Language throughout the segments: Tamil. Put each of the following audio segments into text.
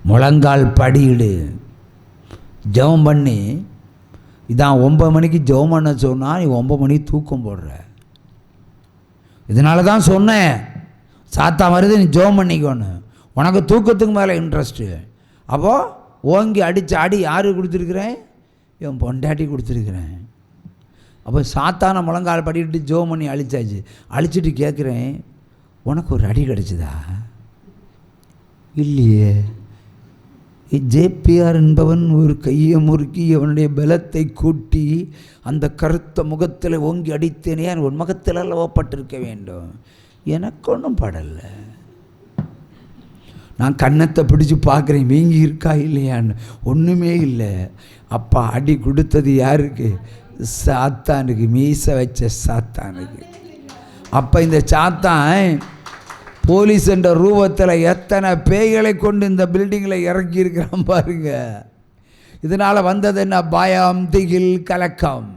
முழங்கால் படியிடு, ஜெபம் பண்ணி. இதான் 9 மணிக்கு ஜெபம் பண்ண சொன்னால் நீ 9 மணிக்கு தூக்கம் போடுற. இதனால தான் சொன்னேன், சாத்தா வருது நீ ஜெபம் பண்ணிக்கோன்னு. உனக்கு தூக்கத்துக்கு மேலே இன்ட்ரெஸ்ட்டு. அப்போது ஓங்கி அடித்த அடி யாரு கொடுத்துருக்குறேன்? என் பொண்டாட்டி கொடுத்துருக்குறேன். அப்போ சாத்தான முழங்கால் படிட்டு ஜெபம் பண்ணி அழிச்சாச்சு. அழிச்சிட்டு கேட்குறேன், உனக்கு ஒரு அடி கிடச்சிதா? இல்லையே. ஜேபிஆர் என்பவன் ஒரு கையை முறுக்கி அவனுடைய பலத்தை கூட்டி அந்த கருத்த முகத்தில் ஓங்கி அடித்தேனே, உன் முகத்தில் அளவப்பட்டிருக்க வேண்டும். எனக்கு ஒன்றும் படலை. நான் கன்னத்தை பிடிச்சி பார்க்குறேன், வீங்கி இருக்கா இல்லையான்னு. ஒன்றுமே இல்லை. அப்பா அடி கொடுத்தது யாருக்கு? சாத்தானுக்கு, மீசை வச்ச சாத்தானுக்கு. அப்போ இந்த சாத்தான் போலீஸ் என்ற ரூபத்தில் எத்தனை பேய்களை கொண்டு இந்த பில்டிங்கில் இறக்கி இருக்கிறான் பாருங்க. இதனால் வந்தது என்ன? பயம், திகில், கலக்கம்.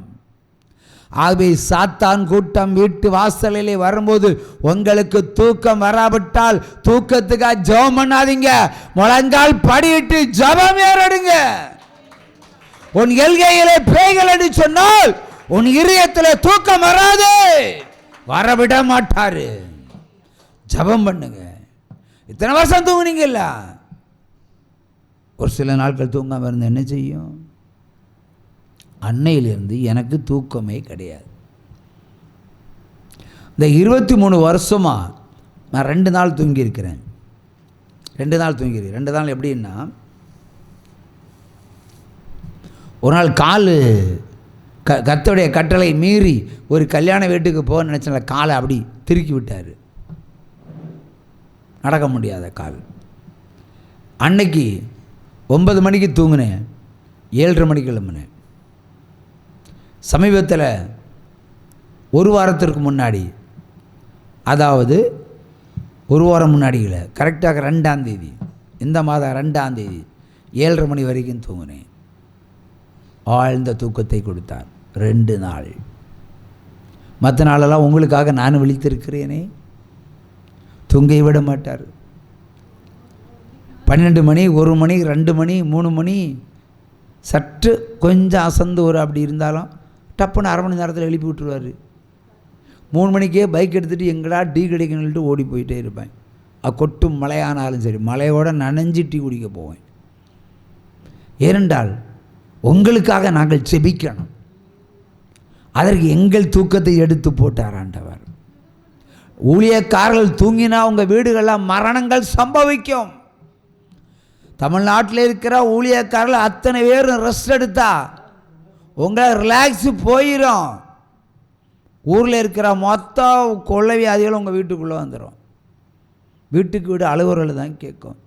ஆகவே சாத்தான் கூட்டம் வீட்டு வாசலிலே வரும்போது உங்களுக்கு தூக்கம் வராவிட்டால் தூக்கத்துக்காக ஜெபம் பண்ணாதீங்க, முழங்கால் படியிட்டு ஜெபம் ஏறடுங்க. உன் எல்கையிலே பேய்கள் என்று சொன்னால் உன் இதயத்தில் தூக்கம் வராது, வரவிட மாட்டாரு. ஜெபம் பண்ணுங்க. இத்தனை வருஷம் தூங்குனீங்கல்ல, ஒரு சில நாட்கள் தூங்காம இருந்த என்ன செய்யும்? அன்னையிலிருந்து எனக்கு தூக்கமே கிடையாது. இந்த 23 வருஷமாக நான் 2 நாள் தூங்கியிருக்கிறேன். 2 நாள் தூங்கியிருக்கேன். 2 நாள் எப்படின்னா, ஒரு நாள் கால் கர்த்தருடைய கட்டளை மீறி ஒரு கல்யாண வீட்டுக்கு போக நினச்சல, காலை அப்படி திருக்கி விட்டார். நடக்க முடியாத கால். அன்னைக்கு 9 மணிக்கு தூங்கினேன், 7:30 மணிக்கு கிளம்புனேன். சமீபத்தில் ஒரு வாரத்திற்கு முன்னாடி, அதாவது ஒரு வாரம் முன்னாடி இல்லை, கரெக்டாக 2ஆம் தேதி, இந்த மாதம் 2ஆம் தேதி 7:30 மணி வரைக்கும் தூங்கினேன். ஆழ்ந்த தூக்கத்தை கொடுத்தார் 2 நாள். மற்ற நாளெல்லாம் உங்களுக்காக நான் விழித்திருக்கிறேனே, தூங்க விட மாட்டார். 12 மணி, 1 மணி, 2 மணி, 3 மணி, சற்று கொஞ்சம் அசந்து ஒரு அப்படி இருந்தாலும் டப்புன்னு அரை மணி நேரத்தில் எழுப்பி விட்டுருவார். 3 மணிக்கே பைக் எடுத்துகிட்டு எங்கடா டீ கிடைக்கணுன்ட்டு ஓடி போயிட்டே இருப்பேன். கொட்டும் மழையானாலும் சரி, மழையோடு நனைஞ்சு டீ குடிக்க போவேன். ஏனென்றால் உங்களுக்காக நாங்கள் செபிக்கணும். அதற்கு எங்கள் தூக்கத்தை எடுத்து போட்டார் ஆண்டவர். ஊழியக்காரர்கள் தூங்கினா உங்கள் வீடுகளில் மரணங்கள் சம்பவிக்கும். தமிழ்நாட்டில் இருக்கிற ஊழியக்காரர்கள் அத்தனை பேரும் ரெஸ்ட் எடுத்தா உங்களை ரிலாக்ஸு போயிடும். ஊரில் இருக்கிற மொத்த கொள்ளை வியாதிகளும் உங்கள் வீட்டுக்குள்ளே வந்துடும். வீட்டுக்கு வீடு அலுவலர்கள் தான் கேட்கும்.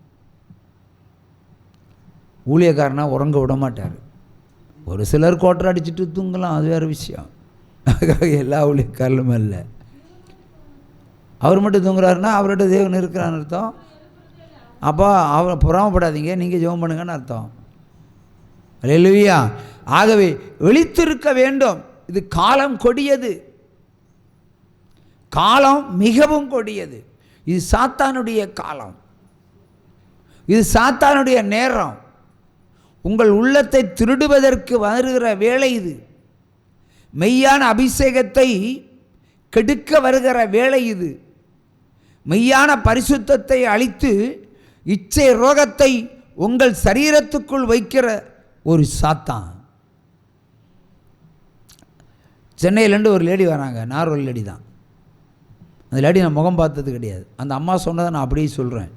ஊழியக்காரனா உறங்க விட மாட்டார். ஒரு சிலர் கோட்டரை அடிச்சுட்டு தூங்கலாம், அது வேறு விஷயம். அதுக்காக எல்லா ஊழியக்காரலும் இல்லை. அவர் மட்டும் தூங்குறாருன்னா அவர்கிட்ட தேவன் இருக்கிறான்னு அர்த்தம். அப்போ அவரை புறாமப்படாதீங்க, நீங்கள் ஜெபம் பண்ணுங்கன்னு அர்த்தம். அல்லேலூயா. ஆகவே விழித்திருக்க வேண்டும். இது காலம் கொடியது, காலம் மிகவும் கொடியது. இது சாத்தானுடைய காலம், இது சாத்தானுடைய நேரம். உங்கள் உள்ளத்தை திருடுவதற்கு வருகிற வேலை இது. மெய்யான அபிஷேகத்தை கெடுக்க வருகிற வேலை இது. மெய்யான பரிசுத்தத்தை அழித்து இச்சை ரோகத்தை உங்கள் சரீரத்துக்குள் வைக்கிற ஒரு சாத்தான். சென்னையிலேருந்து ஒரு லேடி வராங்க, நார்வல் லேடி தான். அந்த லேடி நான் முகம் பார்த்தது கிடையாது. அந்த அம்மா சொன்னதை நான் அப்படியே சொல்கிறேன்.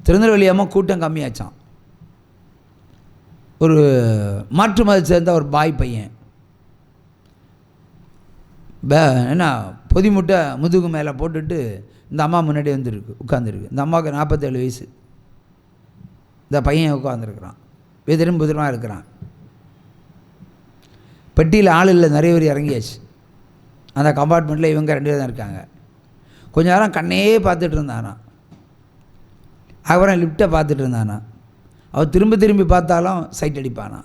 திருநெல்வேலி அம்மா கூட்டம் கம்மியாச்சான். ஒரு மாற்று மதத்தை சேர்ந்த ஒரு பாய் பையன் என்ன பொதி முட்டை முதுகு மேலே போட்டுட்டு இந்த அம்மா முன்னாடி வந்துருக்கு, உட்காந்துருக்கு. இந்த அம்மாவுக்கு 47 வயசு. இந்த பையன் உட்காந்துருக்குறான், எதிரும் புதிரமாக இருக்கிறான். பெட்டியில் ஆள் இல்லை, நிறைய பேர் இறங்கியாச்சு. அந்த கம்பார்ட்மெண்ட்டில் இவங்க 2 பேர் தான் இருக்காங்க. கொஞ்ச நேரம் கண்ணே பார்த்துட்டு இருந்தானா. அப்புறம் லிஃப்ட்டை பார்த்துட்டு இருந்தானா. அவள் திரும்பி திரும்பி பார்த்தாலும் சைட் அடிப்பானா,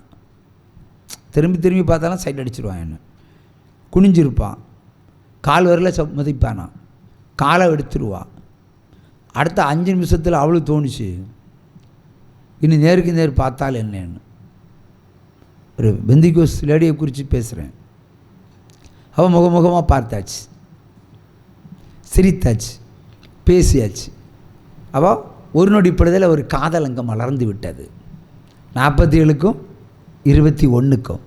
திரும்பி திரும்பி பார்த்தாலும் சைட் அடிச்சிருவான். என்ன குனிஞ்சிருப்பான், கால் வரல மதிப்பானா, காலை எடுத்துருவா. அடுத்த 5 நிமிஷத்தில் அவளுக்கு தோணுச்சு, இன்னும் நேருக்கு நேர் பார்த்தால் என்னன்னு. ஒரு பெந்திகோஸ் லேடியை குறித்து பேசுகிறேன். அவன் முகமுகமாக பார்த்தாச்சு, சிரித்தாச்சு, பேசியாச்சு. அவள் ஒரு நொடிப்படுதல் ஒரு காதல் அங்கே மலர்ந்து விட்டது. 47க்கும் 21க்கும்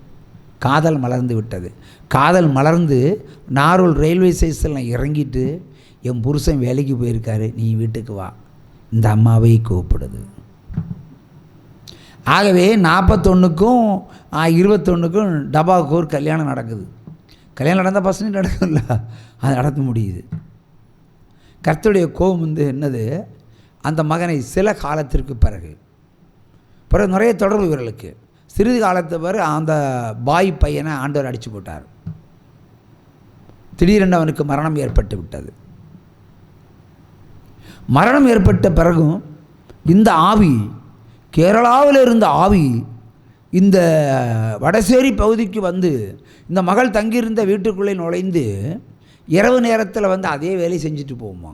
காதல் மலர்ந்து விட்டது. காதல் மலர்ந்து நாரூல் ரயில்வே ஸ்டேஷனில் இறங்கிட்டு, என் புருஷன் வேலைக்கு போயிருக்காரு, நீ வீட்டுக்கு வா, இந்த அம்மாவை கூப்பிடுது. ஆகவே 41க்கும் 21க்கும் டபாவுக்கு ஒரு கல்யாணம் நடக்குது. கல்யாணம் நடந்தால் பசங்க நடக்கும்ல, அது நடத்த முடியுது. கர்த்தருடைய கோபம் என்னது, அந்த மகனை சில காலத்திற்கு பிறகு நிறைய தொடர்பு இவர்களுக்கு. சிறிது காலத்து பிறகு அந்த பாய் பையனை ஆண்டவர் அடித்து போட்டார். திடீரென்று அவனுக்கு மரணம் ஏற்பட்டு விட்டது. மரணம் ஏற்பட்ட பிறகும் இந்த ஆவி, கேரளாவில் இருந்த ஆவி இந்த வடசேரி பகுதிக்கு வந்து இந்த மகள் தங்கியிருந்த வீட்டுக்குள்ளே நுழைந்து இரவு நேரத்தில் வந்து அதே வேலை செஞ்சுட்டு போகுமா.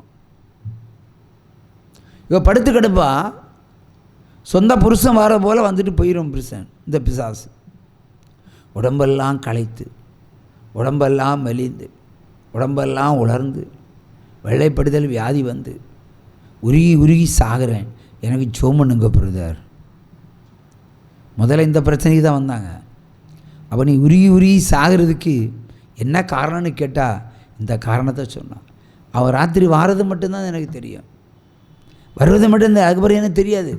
இவ படுத்து கிடப்பா, சொந்த புருஷன் வர போல் வந்துட்டு போயிடும் புருஷன். இந்த பிசாசு உடம்பெல்லாம் களைத்து, உடம்பெல்லாம் மெலிந்து, உடம்பெல்லாம் உலர்ந்து, வெள்ளைப்படுதல் வியாதி வந்து உருகி உருகி சாகிறேன், எனக்கு சோமனுங்க பிரதர். முதல்ல இந்த பிரச்சனைக்கு தான் வந்தாங்க. அப்போ நீ உருகி உருகி சாகிறதுக்கு என்ன காரணம்னு கேட்டால் இந்த காரணத்தை சொன்னான். அவன் ராத்திரி வாரது மட்டும்தான் எனக்கு தெரியும், வருவது மட்டும்தான், அதுக்கப்புறம் எனக்கு தெரியாது.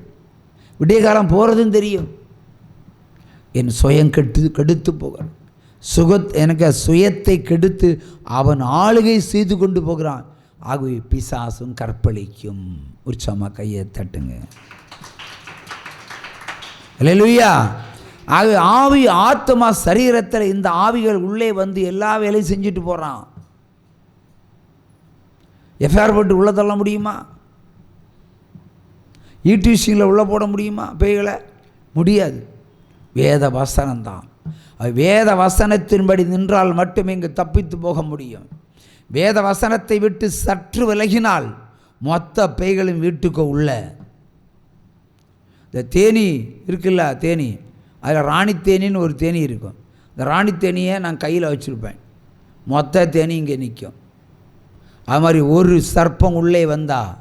விடிய காலம் போகிறதும் தெரியும். என் சுயம் கெடுத்து போகிறான், எனக்கு சுயத்தை கெடுத்து அவன் ஆளுகை செய்து கொண்டு போகிறான். ஆகவே பிசாசும் கற்பழிக்கும். உற்சாகமாக கையை தட்டுங்க. அல்லேலூயா. ஆகவே ஆவி, ஆத்மா, சரீரத்தில் இந்த ஆவிகள் உள்ளே வந்து எல்லா வேலையும் செஞ்சுட்டு போகிறான். எஃப்ஐஆர் போட்டு உள்ளே தள்ள முடியுமா? ஈடிசியில் உள்ளே போட முடியுமா பேய்களை? முடியாது. வேத வசனம்தான். வேத வசனத்தின்படி நின்றால் மட்டுமே இங்கு தப்பித்து போக முடியும். வேத வசனத்தை விட்டு சற்று விலகினால் மொத்த பேய்களும் வீட்டுக்கு உள்ள. இந்த தேனி இருக்குல்ல, தேனி, அதில் ராணி தேனின்னு ஒரு தேனி இருக்கும். இந்த ராணி தேனியை நான் கையில் வச்சுருப்பேன், மொத்த தேனி இங்கே நிற்கும். அது மாதிரி ஒரு சர்ப்பம் உள்ளே வந்தால்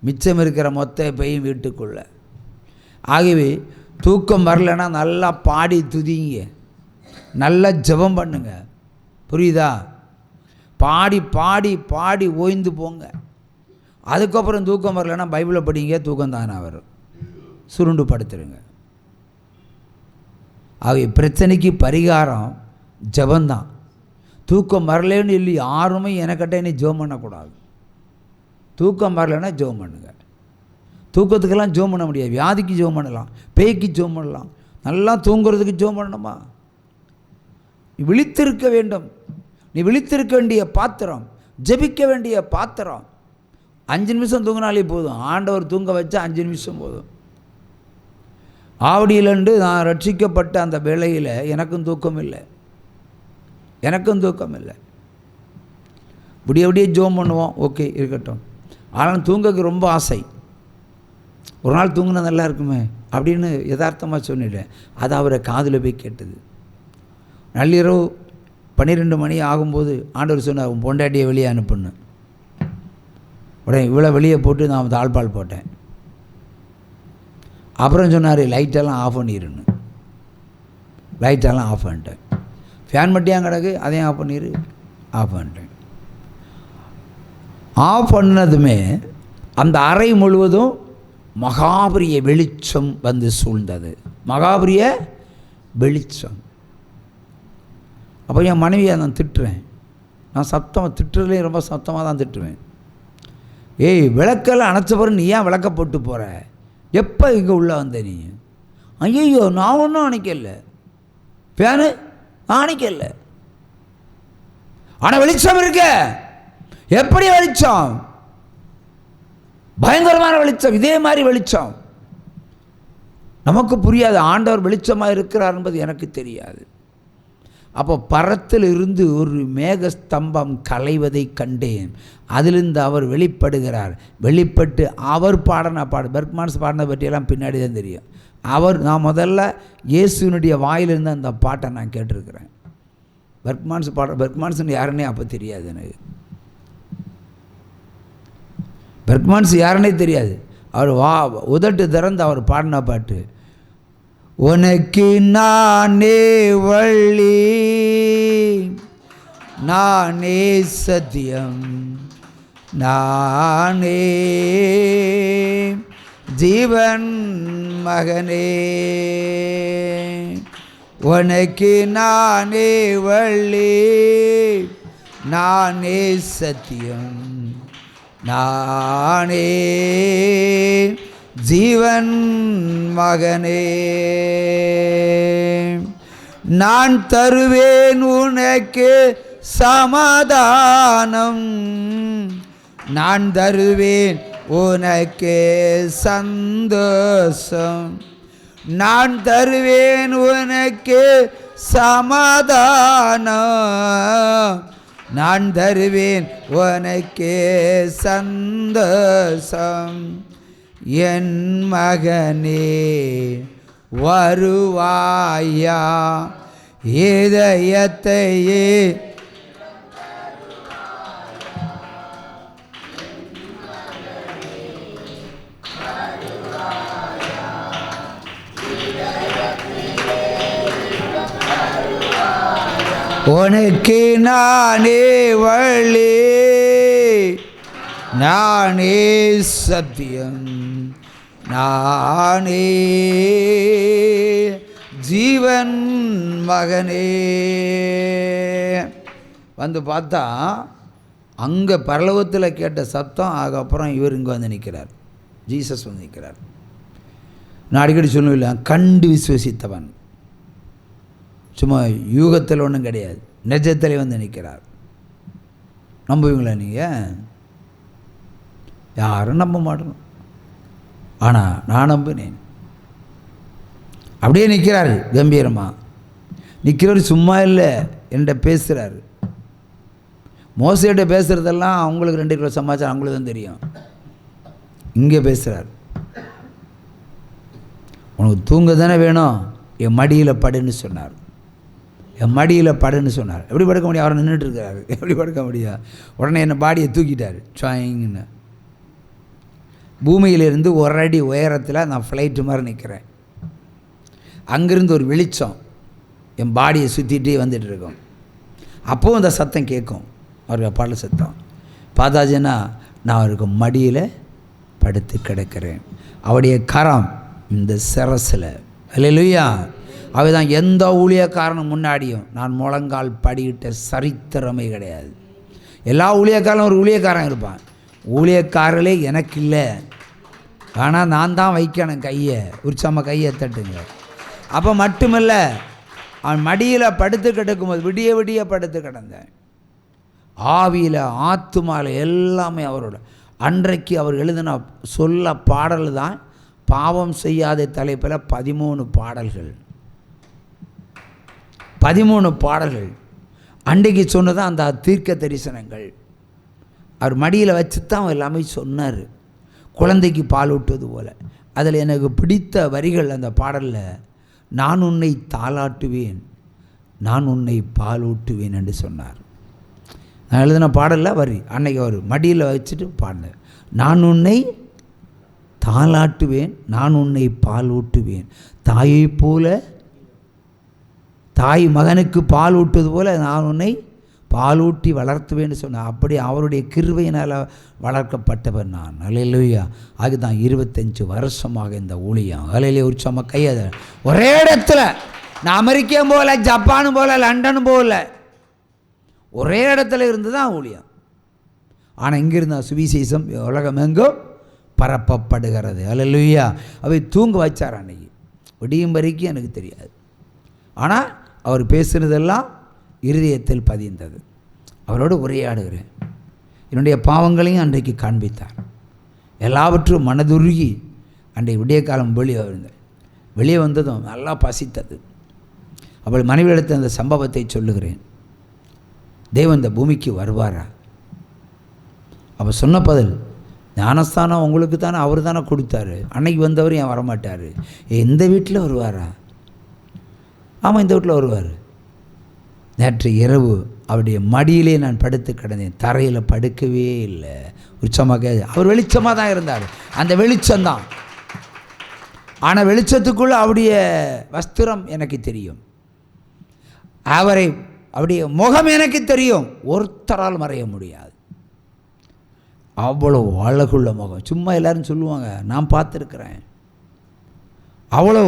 மிச்சம் இருக்கிற மொத்த பேயும் வீட்டுக்குள்ளே. ஆகவே தூக்கம் வரலைன்னா நல்லா பாடி துதிங்க, நல்லா ஜெபம் பண்ணுங்க. புரியுதா? பாடி பாடி பாடி ஓய்ந்து போங்க. அதுக்கப்புறம் தூக்கம் வரலைன்னா பைபிளை படிங்க, தூக்கம் தானே வரும். சுருண்டு படுத்துருங்க. ஆகவே பிரச்சனைக்கு பரிகாரம் ஜெபந்தான். தூக்கம் வரலன்னு சொல்லி யாருமே எனக்கிட்ட நீ ஜெபம் பண்ணக்கூடாது. தூக்கம் வரலைன்னா ஜெபம் பண்ணுங்க. தூக்கத்துக்கெல்லாம் ஜெபம் பண்ண முடியாது. வியாதிக்கு ஜெபம் பண்ணலாம், பேய்க்கு ஜெபம் பண்ணலாம். நல்லா தூங்குறதுக்கு ஜெபம் பண்ணணுமா? நீ விழித்திருக்க வேண்டும். நீ விழித்திருக்க வேண்டிய பாத்திரம், ஜெபிக்க வேண்டிய பாத்திரம். 5 நிமிஷம் தூங்கினாலே போதும். ஆண்டவர் தூங்க வச்சா 5 நிமிஷம் போதும். ஆவடியிலண்டு நான் ரட்சிக்கப்பட்ட அந்த வேளையில் எனக்கும் தூக்கம் இல்லை, எனக்கும் தூக்கம் இல்லை. விடிய விடிய ஜெபம் பண்ணுவோம், ஓகே இருக்கட்டும். ஆனால் தூங்கக்கு ரொம்ப ஆசை. ஒரு நாள் தூங்கினா நல்லா இருக்குமே அப்படின்னு யதார்த்தமாக சொன்னிட்டேன். அது அவரை காதில் போய் கேட்டது. நள்ளிரவு 12 மணி ஆகும்போது ஆண்டவர் சொன்னார், உன் பொண்டாட்டியை வெளியே அனுப்புன்னு. உடனே இவ்வளோ வெளியே போட்டு நான் தாழ்பால் போட்டேன். அப்புறம் சொன்னார், லைட்டெல்லாம் ஆஃப் பண்ணிடுன்னு. லைட்டெல்லாம் ஆஃப் பண்ணிட்டேன். ஃபேன் மட்டும் கிடக்கு, அதையும் ஆஃப் பண்ணிடு. ஆஃப் பண்ணிட்டேன். ஆஃப் பண்ணதுமே அந்த அறை முழுவதும் மகாபரிய வெளிச்சம் வந்து சூழ்ந்தது. மகாபரிய வெளிச்சம். அப்போ என் மனைவியை நான் திட்டுறேன். நான் சத்தமாக திட்டுறதுலேயும் ரொம்ப சத்தமாக தான் திட்டுவேன். ஏய், விளக்கெல்லாம் அணைச்ச பிறகு நீ ஏன் விளக்க போட்டு போகிற? எப்போ இங்கே உள்ளே வந்த நீ? ஐயோ, நான் ஒன்றும் அணைக்கல, ஃபேனு நான் அணைக்கல. ஆனால் வெளிச்சம் இருக்க. எப்படி வெளிச்சம்? பயங்கரமான வெளிச்சம். இதே மாதிரி வெளிச்சம் நமக்கு புரியாது. ஆண்டவர் வெளிச்சமாக இருக்கிறார் என்பது எனக்கு தெரியாது. அப்போ பரத்தில் இருந்து ஒரு மேகஸ்தம்பம் கலைவதை கண்டேன். அதிலிருந்து அவர் வெளிப்படுகிறார். வெளிப்பட்டு அவர் பாடின பெர்க்மான்ஸ் பாடின பற்றியெல்லாம் பின்னாடி தான் தெரியும். நான் முதல்ல இயேசுனுடைய வாயிலிருந்து அந்த பாட்டை நான் கேட்டிருக்கிறேன். பெர்க்மான்ஸ்னு யாருன்னே அப்போ தெரியாது எனக்கு. பெர்க்மான்ஸ் யாருன்னே தெரியாது. அவர் உதட்டு திறந்து அவர் பாடின பாட்டு, உனக்கு நானே வழி, நானே சத்தியம், நானே ஜீவன் மகனே, உனக்கு நானே வழி, நானே சத்தியம், நானே ஜீவன் மகனே, நான் தருவேன் உனக்கு சமாதானம், நான் தருவேன் உனக்கு சந்தோஷம், நான் தருவேன் உனக்கு சமாதானம், நான் தருவேன் உனக்கு சந்தோஷம், என் மகனே வருவாயா இதயத்தையே உனக்கு நானே வழி, நானே சத்தியம், நானே ஜீவன் மகனே. வந்து பார்த்தா அங்கே பரலோகத்தில் கேட்ட சத்தம், அதுக்கப்புறம் இவர் இங்கே வந்து நிற்கிறார், ஜீசஸ் வந்து நிற்கிறார். நான் அடிக்கடி சொல்லுவில்லை, கண்டு விசுவசித்தவன், சும்மா யூகத்தில் ஒன்றும் கிடையாது, நிஜத்திலே வந்து நிற்கிறார். நம்புவீங்களா நீங்கள்? யாரும் நம்ப மாட்டோம், ஆனால் நான் நம்பினேன். அப்படியே நிற்கிறாரு கம்பீரமாக. நிற்கிறவர் சும்மா இல்லை, என்கிட்ட பேசுகிறாரு. மோசையிட்ட பேசுகிறதெல்லாம் அவங்களுக்கு 2 கிலோ சமாச்சாரம் அவங்களுக்கு தான் தெரியும். இங்கே பேசுகிறார், உனக்கு தூங்க தானே வேணும், என் மடியில் படுன்னு சொன்னார். என் மடியில் படுன்னு சொன்னார். எப்படி படுக்க முடியும்? அவர் நின்றுட்டு இருக்கிறாரு, எப்படி படுக்க முடியும்? உடனே என்னை பாடியை தூக்கிட்டார் சாயின்னு. பூமியிலிருந்து 1 அடி உயரத்தில் நான் ஃப்ளைட்டு மாதிரி நிற்கிறேன். அங்கேருந்து ஒரு வெளிச்சம் என் பாடியை சுற்றிகிட்டே வந்துட்டுருக்கோம். அப்போவும் அந்த சத்தம் கேட்கும், அவருக்கு பாடல் சத்தம். பார்த்தாச்சுன்னா நான் அவருக்கு மடியில் படுத்து கிடக்கிறேன். அவருடைய கரம் இந்த சிரசில். அல்லேலூயா. அவதான் எந்த ஊழியக்காரனும் முன்னாடியும் நான் முழங்கால் படியிட்ட சரித்திரமே கிடையாது. எல்லா ஊழியக்காரனும் ஒரு ஊழியக்காரன் இருப்பான். ஊழியக்காரர்களே எனக்கு இல்லை, ஆனால் நான் தான் வைக்கணும் கையை. உற்சாம கையை தட்டுங்க. அப்போ மட்டுமில்லை, அவன் மடியில் படுத்து கிடக்கும்போது விடிய விடிய படுத்து கிடந்தேன். ஆவியில் ஆத்துமாவில் எல்லாமே அவரோட. அன்றைக்கு அவர் எழுதின சொல்ல பாடல் தான் பாவம் செய்யாத தலைப்பில் 13 பாடல்கள். 13 பாடல்கள் அன்றைக்கு சொன்னதான் அந்த தீர்க்க தரிசனங்கள். அவர் மடியில் வச்சு தான் அவர் எல்லாமே சொன்னார், குழந்தைக்கு பால் ஊட்டுவது போல். அதில் எனக்கு பிடித்த வரிகள் அந்த பாடலில், நான் உன்னை தாளாட்டுவேன், நான் உன்னை பால் ஊட்டுவேன் என்று சொன்னார். நான் எழுதின பாடலில் வரி அன்னைக்கு அவர் மடியில் வச்சுட்டு பாடினார். நான் உன்னை தாளாட்டுவேன், நான் உன்னை பால் ஊட்டுவேன், தாயை போல, தாய் மகனுக்கு பால் ஊட்டுவது போல் நான் உன்னை பாலூட்டி வளர்த்துவேன்னு சொன்னேன். அப்படி அவருடைய கிருபையினால் வளர்க்கப்பட்டவர் நான். அல்லேலூயா. அதுதான் 25 வருஷமாக இந்த ஊழியம். அல்லேலூயா. உற்சாகமாக கையை ஒரே இடத்துல. நான் அமெரிக்கா போகல, ஜப்பானும் போகல, லண்டனும் போகல, ஒரே இடத்துல இருந்து தான் ஊழியம். ஆனால் இங்கிருந்த சுவிசேஷம் உலகமெங்கும் பரப்பப்படுகிறது. அல்லேலூயா. அவை தூங்க வச்சார் அன்னைக்கு விடியும் வரைக்கும் எனக்கு தெரியாது. ஆனால் அவர் பேசுனதெல்லாம் இருதயத்தில் பதிந்தது. அவரோடு உரையாடுகிறேன். என்னுடைய பாவங்களையும் அன்றைக்கு காண்பித்தார். எல்லாவற்றும் மனதுருகி அன்றைக்கு விடிய காலம் வெளியே வந்தேன். வெளியே வந்ததும் நல்லா பசித்தது. அவள் மனைவியிடத்தில் அந்த சம்பவத்தை சொல்லுகிறேன். தேவன் இந்த பூமிக்கு வருவாரா? அவள் சொன்ன பதில், ஞானஸ்தானம் உங்களுக்கு தானே அவர் தானே கொடுத்தாரு, அன்னைக்கு வந்தவர் ஏன் வரமாட்டார்? எந்த வீட்டில் வருவாரா? ஆமாம், இந்த வீட்டில் வருவார். நேற்று இரவு அவருடைய மடியிலே நான் படுத்து கிடந்தேன், தரையில் படுக்கவே இல்லை. உச்சமாக அவர் வெளிச்சமாக தான் இருந்தார், அந்த வெளிச்சம்தான். ஆனால் வெளிச்சத்துக்குள்ளே அவருடைய வஸ்திரம் எனக்கு தெரியும், அவருடைய முகம் எனக்கு தெரியும், ஒருத்தரால் மறைய முடியாது. அவ்வளோ அழகுள்ள முகம். சும்மா எல்லோரும் சொல்லுவாங்க, நான் பார்த்துருக்குறேன். அவ்வளோ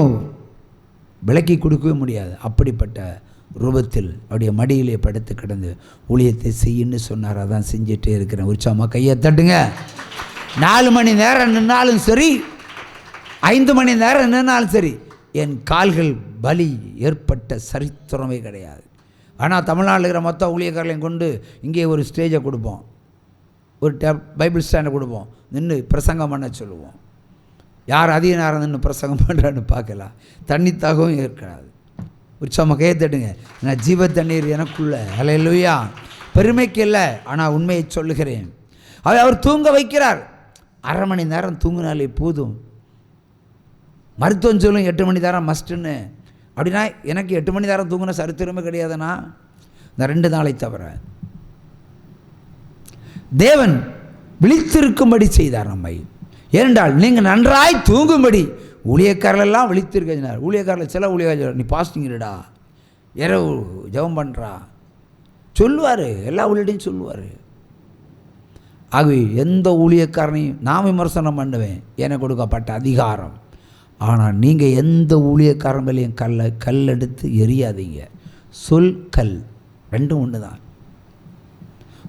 விளக்கி கொடுக்கவே முடியாது. அப்படிப்பட்ட ரூபத்தில் அவருடைய மடியிலே படுத்து கிடந்து ஊழியத்தை செய்யுன்னு சொன்னார். அதான் செஞ்சிட்டே இருக்கிறேன். உற்சாகமாக கையை தட்டுங்க. 4 மணி நேரம் நின்னாலும் சரி, 5 மணி நேரம் நின்னாலும் சரி, என் கால்கள் வலி ஏற்பட்ட சரித்திரமே கிடையாது. ஆனால் தமிழ்நாட்டில் இருக்கிற மொத்த ஊழியக்காரர்களையும் கொண்டு இங்கே ஒரு ஸ்டேஜை கொடுப்போம், ஒரு பைபிள் ஸ்டாண்டை கொடுப்போம், நின்று பிரசங்கம் பண்ண சொல்லுவோம். யார் அதிக நேரம் நின்று பிரசங்கம் பண்ணுறான்னு பார்க்கலாம். தண்ணி தாகவும் இருக்காது. உற்சாகமாக கையை தட்டுங்க. நான் ஜீவ தண்ணீர் எனக்குள்ள. ஹல்லேலூயா. பெருமைக்கு இல்லை, ஆனால் உண்மையை சொல்லுகிறேன். அவர் தூங்க வைக்கிறார். 1/2 மணி நேரம் தூங்கினாலே போதும். மருத்துவம் சொல்லும் 8 மணி நேரம் மஸ்ட்டுன்னு. அப்படின்னா எனக்கு 8 மணி நேரம் தூங்கின சரித்திரமே கிடையாதுன்னா, இந்த 2 நாளை தவிர. தேவன் விழித்திருக்கும்படி செய்தார் நம்மை. ஏனென்றால் நீங்கள் நன்றாய் தூங்கும்படி ஊழியக்காரெல்லாம் விழித்திருக்கிறார். ஊழியக்காரில் சில ஊழியக்காரர், நீ பாஸ்டிங் இருடா, இரவு ஜெபம் பண்ணுறா சொல்லுவார், எல்லா ஊழியரையும் சொல்லுவார். ஆகவே எந்த ஊழியக்காரனையும் நான் விமர்சனம் பண்ணுவேன், எனக்கு கொடுக்கப்பட்ட அதிகாரம். ஆனால் நீங்கள் எந்த ஊழியக்காரன் மேலேயும் கல் எடுத்து எரியாதீங்க. சொல் கல் ரெண்டும் ஒன்று தான்.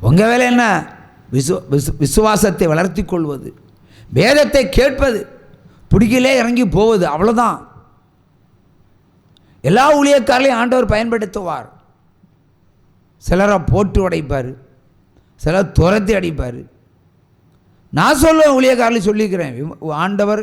உங்கள் வேலை என்ன? விசுவாசத்தை வளர்த்தி கொள்வது, வேதத்தை கேட்பது, பிடிக்கலே இறங்கி போவது, அவ்வளோதான். எல்லா ஊழியக்காரர்களையும் ஆண்டவர் பயன்படுத்துவார். சிலரை போட்டு உடைப்பார், சிலர் துரத்தி அடிப்பார். நான் சொல்லுவேன், ஊழியக்காரர்களையும் சொல்லிக்கிறேன், ஆண்டவர்